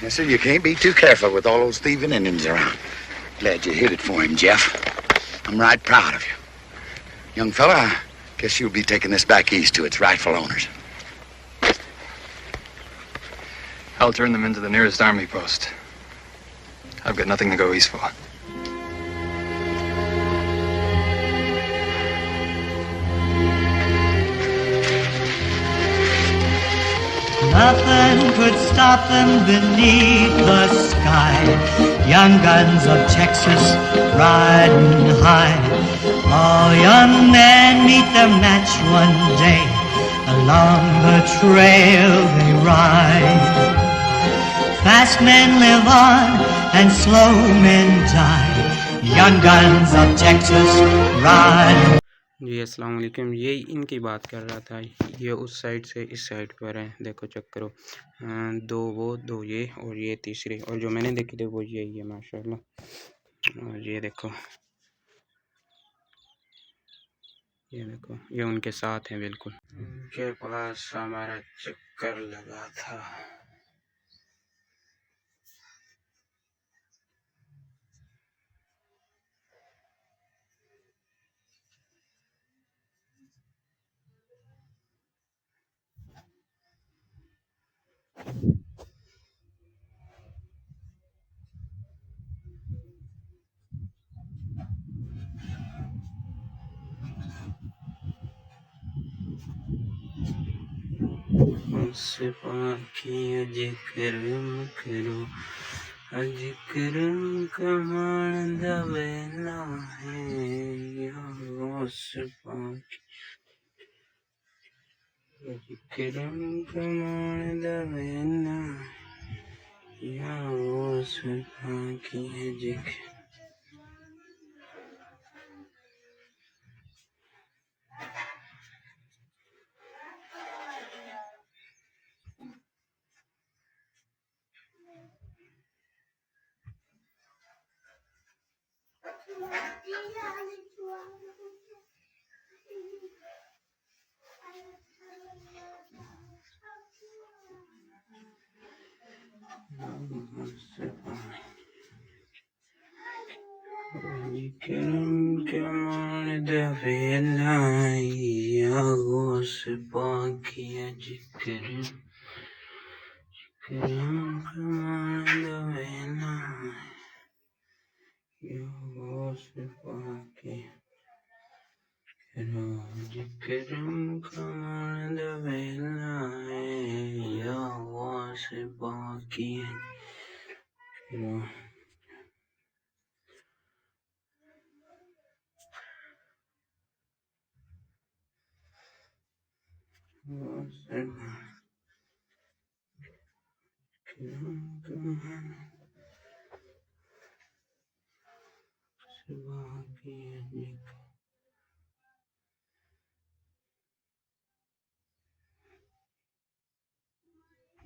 Yes, sir, you can't be too careful with all those thieving Indians around. Glad you hit it for him, Jeff. I'm right proud of you. Young fella, I guess you'll be taking this back east to its rightful owners. I'll turn them into the nearest army post. I've got nothing to go east for. Nothing could stop them beneath the sky. Young guns of Texas riding high. All young men meet their match one day. Along the trail they ride. Fast men live on and slow men die. Young guns of Texas ride. जी अस्सलाम वालेकुम। ये इनकी बात कर रहा था। ये उस साइड से इस साइड पर है। देखो चेक करो, दो वो दो ये और ये तीसरे, और जो मैंने देखी थी वो यही है माशाल्लाह। और ये देखो ये उनके साथ हैं बिल्कुल। के पास हमारा चक्कर लगा था। Kiram kamanda vena ya was ki jik. Kiram kamanda vena ya was ki jik. Kiram kamanda vena ya was ki. Kiram kamanda vena ya was ki.